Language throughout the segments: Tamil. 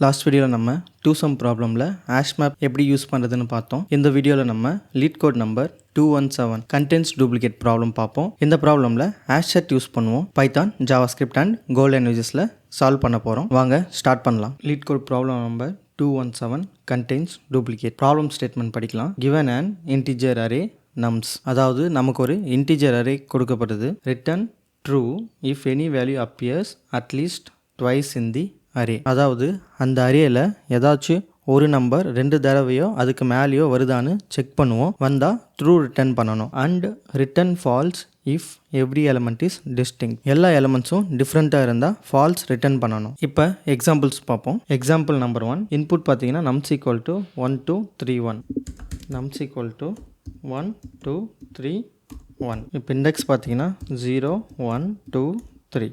லாஸ்ட் வீடியோவில் நம்ம 2sum ப்ராப்ளமில் ஹேஷ் மேப் எப்படி யூஸ் பண்ணுறதுன்னு பார்த்தோம். இந்த வீடியோவில் நம்ம LeetCode number 217 contents duplicate problem பார்ப்போம். இந்த ப்ராப்ளமில் ஹேஷ் செட் யூஸ் பண்ணுவோம். பைத்தான், ஜாவாஸ்கிரிப்ட் அண்ட் கோ லாங்குவேஜஸில் சால்வ் பண்ண போகிறோம். வாங்க ஸ்டார்ட் பண்ணலாம். LeetCode problem number 217 contents duplicate. Problem statement படிக்கலாம். given an integer array nums, அதாவது நமக்கு ஒரு இன்டிஜர் அரே கொடுக்கப்படுது. Return true if any value appears at least twice in the array. அதாவது அந்த அரேல ஏதாச்சும் ஒரு நம்பர் 2 தடவையோ அதுக்கு மேலேயோ வருதான்னு செக் பண்ணுவோம். வந்தால் ட்ரூ ரிட்டர்ன் பண்ணணும். And return false if every element is distinct. எல்லா எலமெண்ட்ஸும் டிஃப்ரெண்ட்டாக இருந்தால் ஃபால்ஸ் ரிட்டர்ன் பண்ணணும். இப்போ எக்ஸாம்பிள்ஸ் பார்ப்போம். எக்ஸாம்பிள் நம்பர் 1 இன்புட் பார்த்தீங்கன்னா nums equal to 1 2 3 1. nums equal to 1 2 3 1. இப்போ இண்டெக்ஸ் பார்த்தீங்கன்னா 0 1 2 3.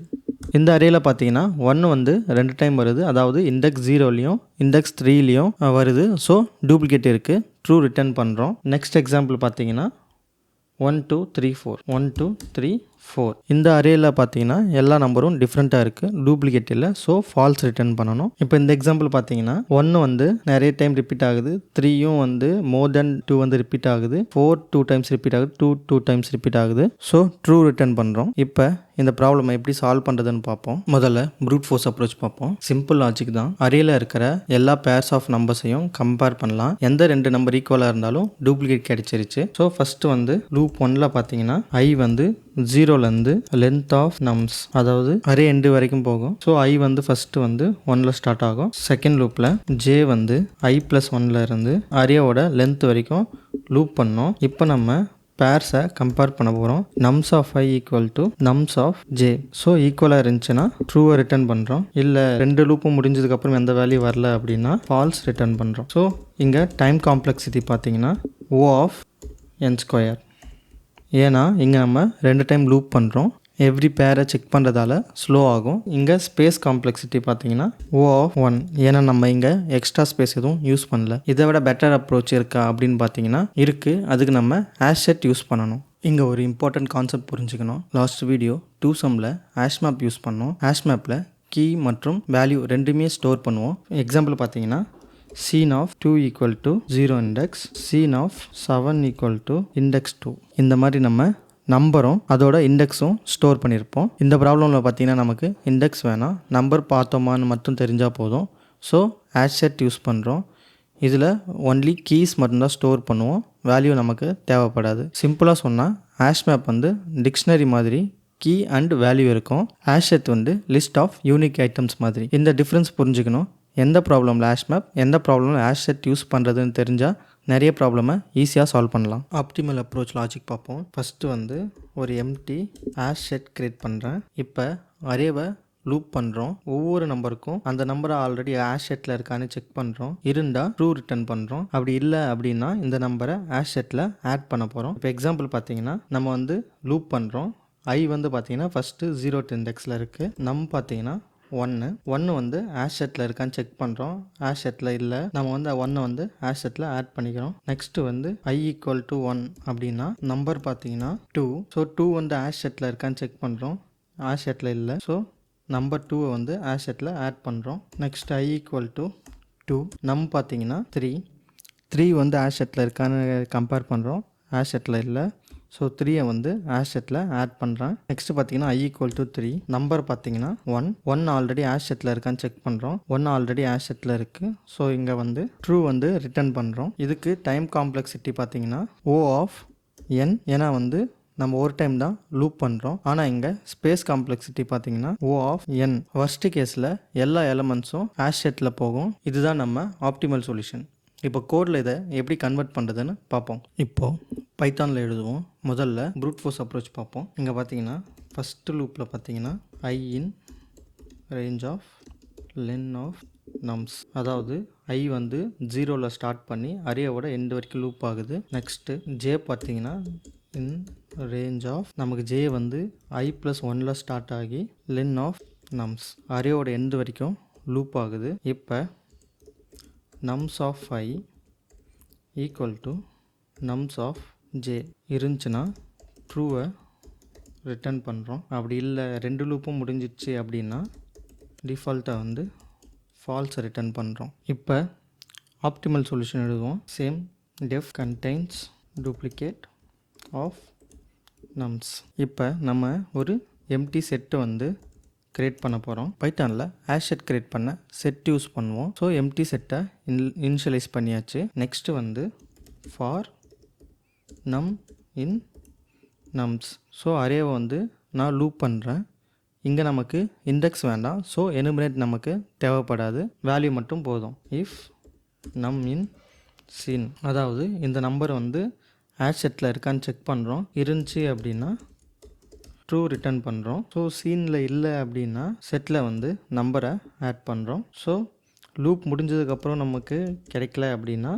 இந்த அரேல பார்த்தீங்கன்னா 1 வந்து 2 டைம் வருது. அதாவது இண்டெக்ஸ் 0லையும் இண்டெக்ஸ் 3லையும் வருது. ஸோ டூப்ளிகேட் இருக்குது. ட்ரூ ரிட்டர்ன் பண்ணுறோம். நெக்ஸ்ட் எக்ஸாம்பிள் பார்த்தீங்கன்னா 1 2 3 4. 1 2 3 4. இந்த அரேல பார்த்தீங்கன்னா எல்லா நம்பரும் டிஃப்ரெண்ட்டாக இருக்குது. டூப்ளிகேட் இல்லை. ஸோ ஃபால்ஸ் ரிட்டர்ன் பண்ணணும். இப்போ இந்த எக்ஸாம்பிள் பார்த்தீங்கன்னா 1 வந்து நிறைய டைம் ரிப்பீட் ஆகுது. 3யும் வந்து மோர் தென் 2 வந்து ரிப்பீட் ஆகுது. 4 2 டைம்ஸ் ரிப்பீட் ஆகுது. 2 டைம்ஸ் ரிப்பீட் ஆகுது. ஸோ ட்ரூ ரிட்டர்ன் பண்ணுறோம். இப்போ இந்த ப்ராப்ளமை எப்படி சால்வ் பண்ணுறதுன்னு பார்ப்போம். முதல்ல ப்ரூட் ஃபோர்ஸ் அப்ரோச் பார்ப்போம். சிம்பிள் லாஜிக் தான். அரேல இருக்கிற எல்லா பேர்ஸ் ஆஃப் நம்பர்ஸையும் கம்பேர் பண்ணலாம். எந்த 2 நம்பர் ஈக்குவலாக இருந்தாலும் டூப்ளிகேட் கிடைச்சிருச்சு. ஸோ ஃபஸ்ட்டு வந்து லூப் 1ல் பார்த்தீங்கன்னா ஐ வந்து 0லேருந்து லென்த் ஆஃப் நம்ஸ், அதாவது அரே எண்டு வரைக்கும் போகும். ஸோ ஐ வந்து ஃபஸ்ட்டு வந்து 1ல் ஸ்டார்ட் ஆகும். செகண்ட் லூப்பில் ஜே வந்து i+1ல் இருந்து அரேவோட லென்த் வரைக்கும் லூப் பண்ணோம். இப்போ நம்ம பேர்ஸை கம்பேர் பண்ண போகிறோம். Nums of i equal to nums of j. So ஈக்குவலாக இருந்துச்சுன்னா ட்ரூவை ரிட்டர்ன் பண்ணுறோம். இல்லை 2 லூப்பும் முடிஞ்சதுக்கப்புறம் எந்த வேல்யூ வரல அப்படின்னா ஃபால்ஸ் ரிட்டர்ன் பண்ணுறோம். ஸோ இங்கே டைம் காம்ப்ளெக்சிட்டி பார்த்தீங்கன்னா O ஆஃப் n². ஏன்னா இங்கே நம்ம 2 டைம் லூப் பண்ணுறோம். எவ்ரி பேரை செக் பண்ணுறதால ஸ்லோ ஆகும். இங்கே ஸ்பேஸ் காம்ப்ளெக்சிட்டி பார்த்தீங்கன்னா O ஆஃப் 1. ஏன்னா நம்ம இங்கே எக்ஸ்ட்ரா ஸ்பேஸ் எதுவும் யூஸ் பண்ணல. இதை விட பெட்டர் அப்ரோச் இருக்கா அப்படின்னு பார்த்தீங்கன்னா இருக்குது. அதுக்கு நம்ம ஹேஷ் செட் யூஸ் பண்ணணும். இங்கே ஒரு இம்பார்ட்டன்ட் கான்செப்ட் புரிஞ்சுக்கணும். லாஸ்ட் வீடியோ 2sumல ஹேஷ் மேப் யூஸ் பண்ணோம். ஹேஷ் மேப்பில் கீ மற்றும் வேல்யூ ரெண்டுமே ஸ்டோர் பண்ணுவோம். எக்ஸாம்பிள் பார்த்தீங்கன்னா scene of 2 equal to 0 index, scene of 7 equal to index 2. இந்த மாதிரி நம்ம நம்பரும் அதோட இண்டெக்ஸும் ஸ்டோர் பண்ணியிருப்போம். இந்த ப்ராப்ளமில் பார்த்தீங்கன்னா நமக்கு இண்டெக்ஸ் வேணாம், நம்பர் பார்த்தோமான்னு மட்டும் தெரிஞ்சால் போதும். ஸோ ஹேஷ் செட் யூஸ் பண்ணுறோம். இதில் ஒன்லி கீஸ் மட்டும்தான் ஸ்டோர் பண்ணுவோம். வேல்யூ நமக்கு தேவைப்படாது. சிம்பிளாக சொன்னால் ஹேஷ் மேப் வந்து டிக்ஷனரி மாதிரி கீ அண்ட் வேல்யூ இருக்கும். ஹேஷ் செட் வந்து லிஸ்ட் ஆஃப் யூனிக் ஐட்டம்ஸ் மாதிரி. இந்த டிஃப்ரென்ஸ் புரிஞ்சுக்கணும். எந்த ப்ராப்ளமில் ஹேஷ் மேப், எந்த ப்ராப்ளமில் ஹேஷ் செட் யூஸ் பண்ணுறதுன்னு தெரிஞ்சால் நிறைய ப்ராப்ளமை ஈஸியாக சால்வ் பண்ணலாம். ஆப்டிமல் அப்ரோச் லாஜிக் பார்ப்போம். ஃபஸ்ட்டு வந்து ஒரு எம்டி ஹேஷ் செட் க்ரியேட் பண்ணுறேன். இப்போ அரேவை லூப் பண்ணுறோம். ஒவ்வொரு நம்பருக்கும் அந்த நம்பரை ஆல்ரெடி ஹேஷ் செட்டில் இருக்கான்னு செக் பண்ணுறோம். இருந்தால் ட்ரூ ரிட்டர்ன் பண்ணுறோம். அப்படி இல்லை அப்படின்னா இந்த நம்பரை ஹேஷ் செட்டில் ஆட் பண்ண போகிறோம். இப்போ எக்ஸாம்பிள் பார்த்தீங்கன்னா நம்ம வந்து லூப் பண்ணுறோம். ஐ வந்து பார்த்தீங்கன்னா ஃபஸ்ட்டு 0th இண்டெக்ஸில் இருக்குது. நம் பார்த்தீங்கன்னா 1 வந்து ஹேஷ் செட்டில் இருக்கான்னு செக் பண்ணுறோம். ஹேஷ் செட்டில் இல்லை. நம்ம வந்து 1 வந்து ஹேஷ் செட்டில் ஆட் பண்ணிக்கிறோம். நெக்ஸ்ட்டு வந்து ஐ ஈக்குவல் டு 1 அப்படின்னா நம்பர் பார்த்தீங்கன்னா 2. ஸோ 2 வந்து ஹேஷ் செட்டில் இருக்கான்னு செக் பண்ணுறோம். ஹேஷ் செட்டில் இல்லை. ஸோ நம்பர் 2 வந்து ஹேஷ் செட்டில் ஆட் பண்ணுறோம். Next I equal to 2. நம் பார்த்தீங்கன்னா 3 வந்து ஹேஷ் செட்டில் இருக்கான்னு கம்பேர் பண்ணுறோம். ஹேஷ் செட்டில் இல்லை. ஸோ 3 வந்து ஹேஷ் செட்டில் ஆட் பண்ணுறேன். நெக்ஸ்ட் பார்த்தீங்கன்னா ஐ ஈக்குவல் டு 3. நம்பர் பார்த்தீங்கன்னா 1 ஆல்ரெடி ஹேஷ் செட்டில் இருக்கான்னு செக் பண்ணுறோம். 1 ஆல்ரெடி ஹேஷ் செட்டில் இருக்குது. ஸோ இங்கே வந்து ட்ரூ வந்து ரிட்டர்ன் பண்ணுறோம். இதுக்கு டைம் காம்ப்ளெக்சிட்டி பார்த்தீங்கன்னா O ஆஃப் n. ஏன்னா வந்து நம்ம ஒரு டைம் தான் லூப் பண்ணுறோம். ஆனால் இங்கே ஸ்பேஸ் காம்ப்ளெக்சிட்டி பார்த்தீங்கன்னா O ஆஃப் n. ஃபர்ஸ்ட் கேஸில் எல்லா எலமெண்ட்ஸும் ஹேஷ் செட்டில் போகும். இதுதான் நம்ம ஆப்டிமல் சொல்யூஷன். இப்போ கோடில் இதை எப்படி கன்வெர்ட் பண்ணுறதுன்னு பார்ப்போம். இப்போது பைத்தானில் எழுதுவோம். முதல்ல ப்ரூட் ஃபோர்ஸ் அப்ரோச் பார்ப்போம். இங்கே பார்த்தீங்கன்னா ஃபஸ்ட்டு லூப்பில் பார்த்தீங்கன்னா i in range of len of nums, அதாவது ஐ வந்து 0ல் ஸ்டார்ட் பண்ணி அரேவோட எண்டு வரைக்கும் லூப் ஆகுது. நெக்ஸ்ட்டு ஜே பார்த்தீங்கன்னா இன் ரேஞ்ச் ஆஃப், நமக்கு ஜே வந்து i+1ல் ஸ்டார்ட் ஆகி லென் ஆஃப் நம்ஸ் அரேவோட எண்டு வரைக்கும் லூப் ஆகுது. இப்போ nums of i equal to nums of j இருந்துச்சுன்னா ட்ரூவை ரிட்டர்ன் பண்ணுறோம். அப்படி இல்லை 2 லூப்பும் முடிஞ்சிச்சு அப்படின்னா டிஃபால்ட்டாக வந்து ஃபால்ஸை ரிட்டர்ன் பண்ணுறோம். இப்போ ஆப்டிமல் சொல்யூஷன் எழுதுவோம். Same def contains duplicate of nums. இப்போ நம்ம ஒரு எம்டி செட்டை வந்து கிரியேட் பண்ண போகிறோம். பைத்தானில் ஹேஷ் செட் கிரியேட் பண்ண செட் யூஸ் பண்ணுவோம். ஸோ எம்டி செட்டை இனிஷியலைஸ் பண்ணியாச்சு. நெக்ஸ்ட்டு வந்து for num in nums. So அரேவை வந்து நான் லூப் பண்ணுறேன். இங்கே நமக்கு இண்டெக்ஸ் வேண்டாம். ஸோ எனுமரேட் நமக்கு தேவைப்படாது, வேல்யூ மட்டும் போதும். இஃப் நம் இன் சீன், அதாவது இந்த நம்பர் வந்து ஹேஷ் செட்டில் இருக்கான்னு செக் பண்ணுறோம். இருந்துச்சு அப்படின்னா ட்ரூ ரிட்டர்ன் பண்ணுறோம். ஸோ சீனில் இல்லை அப்படின்னா செட்டில் வந்து நம்பரை ஆட் பண்ணுறோம். ஸோ லூப் முடிஞ்சதுக்கப்புறம் நமக்கு கிடைக்கல அப்படின்னா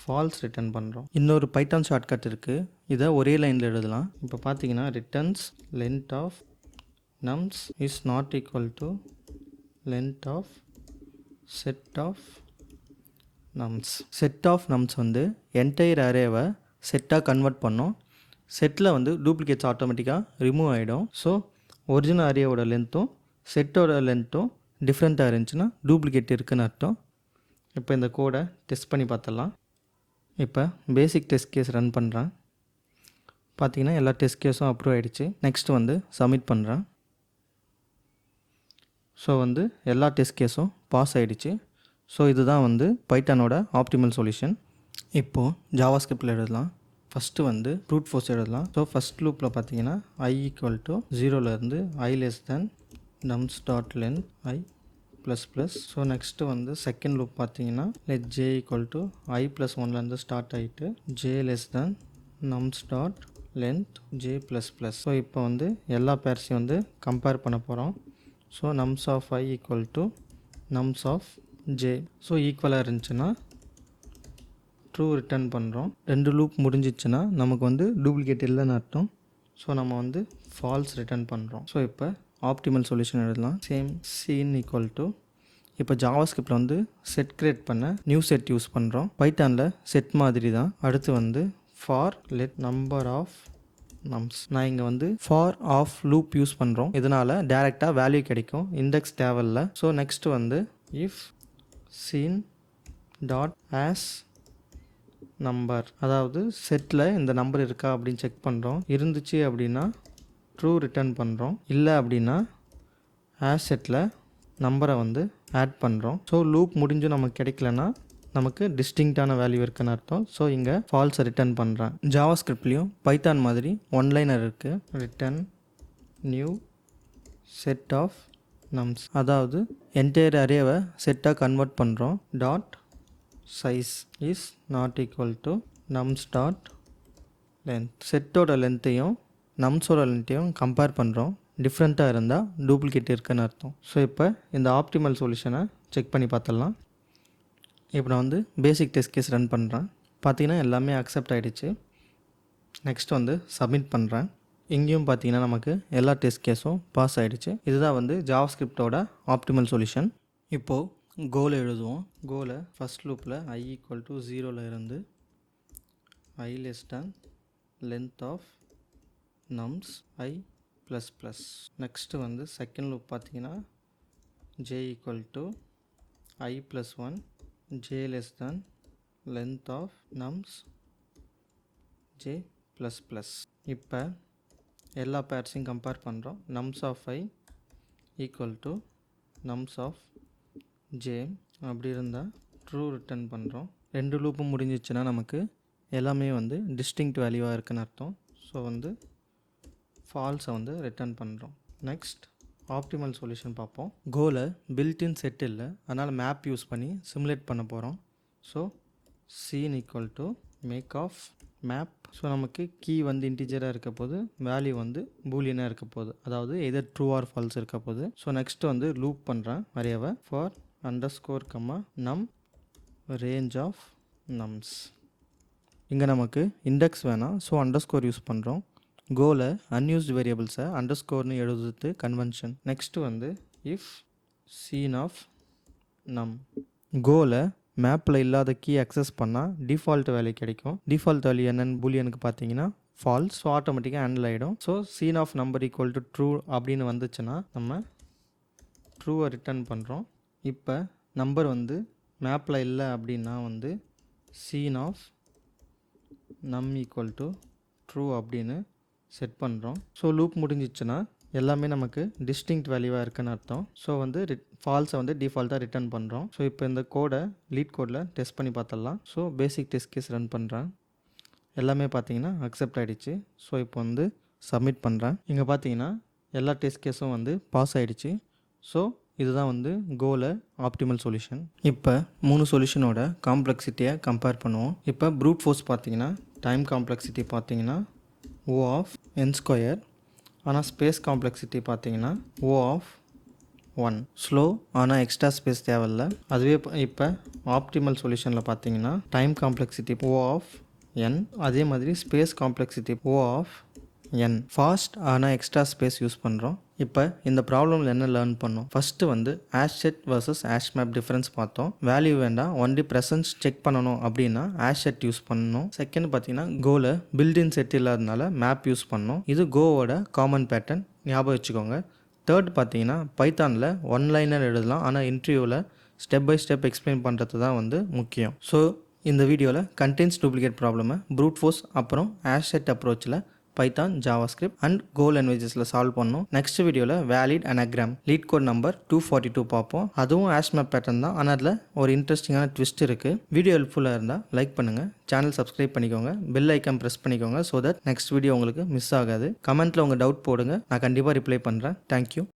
ஃபால்ஸ் ரிட்டர்ன் பண்ணுறோம். இன்னொரு பைத்தான் ஷார்ட்கட் இருக்குது, இதை ஒரே லைனில் எழுதலாம். இப்போ பார்த்தீங்கன்னா returns length of nums is not equal to length of set of nums. Set of nums வந்து என்டையர் அரேவை செட்டாக கன்வெர்ட் பண்ணோம். செட்டில் வந்து டூப்ளிகேட்ஸ் ஆட்டோமேட்டிக்காக ரிமூவ் ஆகிடும். ஸோ ஒரிஜினல் அரேவோட லென்த்தும் செட்டோட லென்த்தும் டிஃப்ரெண்ட்டாக இருந்துச்சுன்னா டூப்ளிகேட் இருக்குதுன்னு அர்த்தம். இப்போ இந்த கோடை டெஸ்ட் பண்ணி பார்த்துடலாம். இப்போ பேசிக் டெஸ்ட் கேஸ் ரன் பண்ணுறேன். பார்த்தீங்கன்னா எல்லா டெஸ்ட் கேஸும் அப்ரூவ் ஆகிடுச்சு. நெக்ஸ்ட் வந்து சப்மிட் பண்ணுறேன். ஸோ வந்து எல்லா டெஸ்ட் கேஸும் பாஸ் ஆகிடுச்சு. ஸோ இதுதான் வந்து பைத்தானோட ஆப்டிமல் சொல்யூஷன். இப்போது ஜாவாஸ்கிரிப்டில் எழுதலாம். ஃபஸ்ட்டு வந்து ப்ரூட் ஃபோர்ஸ் எழுதலாம். ஸோ ஃபஸ்ட் லூப்பில் பார்த்தீங்கன்னா i ஈக்குவல் டு 0லேருந்து i less than nums dot length i plus plus. So next வந்து செகண்ட் லூப் பார்த்தீங்கன்னா let j equal to i plus 1லேருந்து ஸ்டார்ட் ஆகிட்டு j less than nums dot length j plus plus. So இப்போ வந்து எல்லா பேர்ஸையும் வந்து கம்பேர் பண்ண போகிறோம். So nums of i equal to nums of j. So ஈக்குவலாக இருந்துச்சுன்னா ட்ரூ ரிட்டர்ன் பண்ணுறோம். 2 லூப் முடிஞ்சிச்சுன்னா நமக்கு வந்து டூப்ளிகேட் இல்லைன்னு அர்த்தம். ஸோ நம்ம வந்து ஃபால்ஸ் ரிட்டர்ன் பண்ணுறோம். ஸோ இப்போ ஆப்டிமல் சொல்யூஷன் எழுதலாம். சேம் சீன் ஈக்குவல் டு, இப்போ ஜாவாஸ்கிரிப்டில் வந்து செட் கிரியேட் பண்ண நியூ செட் யூஸ் பண்ணுறோம். பைத்தானில் செட் மாதிரி தான். அடுத்து வந்து for let number of nums. நான் இங்கே வந்து ஃபார் ஆஃப் லூப் யூஸ் பண்ணுறோம். இதனால் டேரெக்டாக வேல்யூ கிடைக்கும், இண்டெக்ஸ் தேவையில்லை. ஸோ நெக்ஸ்ட்டு வந்து if seen dot has number, அதாவது செட்டில் இந்த நம்பர் இருக்கா அப்படின்னு செக் பண்ணுறோம். இருந்துச்சு அப்படின்னா ட்ரூ ரிட்டர்ன் பண்ணுறோம். இல்லை அப்படின்னா ஆஸ் செட்டில் நம்பரை வந்து ஆட் பண்ணுறோம். ஸோ லூப் முடிஞ்சு நமக்கு கிடைக்கலன்னா நமக்கு டிஸ்டிங்க்டான வேல்யூ இருக்குன்னு அர்த்தம். ஸோ இங்கே ஃபால்ஸை ரிட்டர்ன் பண்ணுறேன். ஜாவாஸ்கிரிப்ட்லேயும் பைத்தான் மாதிரி ஒன்லைனர் இருக்குது. Return new set of nums, அதாவது என்டையர் அரேவை செட்டாக கன்வெர்ட் பண்ணுறோம். Dot size is not equal to nums dot length. செட்டோட லென்த்தையும் நம்ஸோட லென்த்தையும் கம்பேர் பண்ணுறோம். டிஃப்ரெண்ட்டாக இருந்தால் டூப்ளிகேட் இருக்குன்னு அர்த்தம். ஸோ இப்போ இந்த ஆப்டிமல் சொல்யூஷனை செக் பண்ணி பார்த்துடலாம். இப்போ நான் வந்து பேசிக் டெஸ்ட் கேஸ் ரன் பண்ணுறேன். பார்த்தீங்கன்னா எல்லாமே அக்செப்ட் ஆகிடுச்சு. நெக்ஸ்ட் வந்து சப்மிட் பண்ணுறேன். இங்கேயும் பார்த்தீங்கன்னா நமக்கு எல்லா டெஸ்ட் கேஸும் பாஸ் ஆகிடுச்சு. இதுதான் வந்து ஜாவாஸ்கிரிப்டோட ஆப்டிமல் சொல்யூஷன். இப்போது கோல் எழுதுவோம். கோலை ஃபஸ்ட் லூப்பில் i ஈக்குவல் டு 0ல் இருந்து i less than length of nums i plus plus. Next வந்து செகண்ட் லூப் பார்த்தீங்கன்னா j equal to i plus 1 j less than length of nums j plus plus. இப்போ எல்லா பேர்ஸையும் கம்பேர் பண்ணுறோம். Nums of i equal to nums of j அப்படி இருந்தால் ட்ரூ ரிட்டர்ன் பண்ணுறோம். 2 லூப்பும் முடிஞ்சிச்சுன்னா நமக்கு எல்லாமே வந்து டிஸ்டிங்க்ட் வேல்யூவாக இருக்குன்னு அர்த்தம். ஸோ வந்து ஃபால்ஸை வந்து ரிட்டர்ன் பண்ணுறோம். நெக்ஸ்ட் ஆப்டிமல் சொல்யூஷன் பார்ப்போம். கோலை பில்டின் செட் இல்லை, அதனால் மேப் யூஸ் பண்ணி சிமுலேட் பண்ண போகிறோம். So seen equal to make of map. So நமக்கு கீ வந்து இன்டிஜராக இருக்க போது, வேல்யூ வந்து பூலியனாக இருக்க போகுது, அதாவது எதர் ட்ரூ ஆர் ஃபால்ஸ் இருக்க போகுது. ஸோ நெக்ஸ்ட் வந்து லூப் பண்ணுறேன் அரேவை. ஃபார் அண்டர்ஸ்கோர் கம்மா நம் ரேஞ்ச் ஆஃப் நம்ஸ். இங்கே நமக்கு இண்டெக்ஸ் வேணாம், ஸோ அண்டர்ஸ்கோர் யூஸ் பண்ணுறோம். கோலை அன்யூஸ்டு வேரியபிள்ஸை அண்டர்ஸ்கோர்னு எழுதுறது கன்வென்ஷன். நெக்ஸ்ட்டு வந்து இஃப் சீன் ஆஃப் நம். கோலை மேப்பில் இல்லாத கீ அக்சஸ் பண்ணால் டிஃபால்ட் வேல்யூ கிடைக்கும். டிஃபால்ட் வேல்யூ என்னென்னு பூலியனுக்கு பார்த்தீங்கன்னா ஃபால்ஸ். ஸோ ஆட்டோமேட்டிக்காக ஹேண்டில் ஆகிடும். So seen of number equal to true அப்படின்னு வந்துச்சுன்னா நம்ம ட்ரூவை ரிட்டர்ன் பண்ணுறோம். இப்போ நம்பர் வந்து மேப்பில் இல்லை அப்படின்னா வந்து சீன் ஆஃப் நம் ஈக்குவல் டு ட்ரூ அப்படின்னு செட் பண்ணுறோம். ஸோ லூப் முடிஞ்சிச்சுன்னா எல்லாமே நமக்கு டிஸ்டிங்க்ட் வேல்யூவாக இருக்குன்னு அர்த்தம். ஸோ வந்து ஃபால்ஸை வந்து டிஃபால்ட்டாக ரிட்டர்ன் பண்ணுறோம். ஸோ இப்போ இந்த கோடை லீட் கோடில் டெஸ்ட் பண்ணி பார்த்துடலாம். So basic test case run பண்ணுறேன். எல்லாமே பார்த்தீங்கன்னா அக்செப்ட் ஆகிடுச்சு. ஸோ இப்போ வந்து சப்மிட் பண்ணுறேன். இங்கே பார்த்தீங்கன்னா எல்லா டெஸ்ட் கேஸும் வந்து பாஸ் ஆகிடுச்சு. ஸோ இதுதான் வந்து கோலை ஆப்டிமல் சொல்யூஷன். இப்போ 3 சொல்யூஷனோட காம்ப்ளெக்சிட்டியை கம்பேர் பண்ணுவோம். இப்போ ப்ரூட் ஃபோர்ஸ் பார்த்தீங்கன்னா டைம் காம்ப்ளெக்சிட்டி பார்த்தீங்கன்னா O ஆஃப் n ஸ்கொயர், ஆனால் ஸ்பேஸ் காம்ப்ளெக்சிட்டி பார்த்தீங்கன்னா O ஆஃப் 1. ஸ்லோ ஆனால் எக்ஸ்ட்ரா ஸ்பேஸ் தேவையில்ல. அதுவே இப்போ ஆப்டிமல் சொல்யூஷனில் பார்த்தீங்கன்னா time complexity O of n, அதே மாதிரி space complexity O of n. Fast ஆனால் எக்ஸ்ட்ரா ஸ்பேஸ் யூஸ் பண்ணுறோம். இப்போ இந்த ப்ராப்ளமில் என்ன லேர்ன் பண்ணோம்? ஃபஸ்ட்டு வந்து hash set versus hash map difference பார்த்தோம். வேல்யூ வேண்டாம், ஒன்லி ப்ரெசன்ஸ் செக் பண்ணணும் அப்படின்னா ஆஷ் செட் யூஸ் பண்ணணும். செகண்ட் பார்த்தீங்கன்னா கோவில் பில்டின் செட் இல்லாதனால மேப் யூஸ் பண்ணணும். இது கோவோட காமன் பேட்டர்ன், ஞாபகம் வச்சுக்கோங்க. தேர்ட் பார்த்தீங்கன்னா பைத்தானில் ஒன்லைனர் எழுதலாம், ஆனால் இன்டர்வியூவில் ஸ்டெப் பை ஸ்டெப் எக்ஸ்பிளைன் பண்ணுறது தான் வந்து முக்கியம். ஸோ இந்த வீடியோவில் கண்டென்ட்ஸ் டூப்ளிகேட் ப்ராப்ளமை ப்ரூட் ஃபோர்ஸ் அப்புறம் ஆஷ் செட் அப்ரோச்சில் பைத்தான், ஜாவாஸ்கிரிப்ட் அண்ட் கோ லாங்குவேஜஸில் சால்வ் பண்ணோம். நெக்ஸ்ட் வீடியோவில் valid anagram LeetCode number 242 பார்ப்போம். அதுவும் ஆஷ் மேப் பேட்டர்ன் தான், ஆனால் அதில் ஒரு இன்ட்ரெஸ்டிங்கான ட்விஸ்ட் இருக்குது. வீடியோ ஹெல்ப்ஃபுல்லாக இருந்தால் லைக் பண்ணுங்கள், சேனல் சப்ஸ்கிரைப் பண்ணிக்கோங்க, பெல் ஐக்கான் ப்ரெஸ் பண்ணிக்கோங்க. ஸோ தட் நெக்ஸ்ட் வீடியோ உங்களுக்கு மிஸ் ஆகாது. கமெண்ட்டில் உங்கள் டவுட் போடுங்க, நான் கண்டிப்பாக ரிப்ளை பண்ணுறேன். தேங்க்யூ.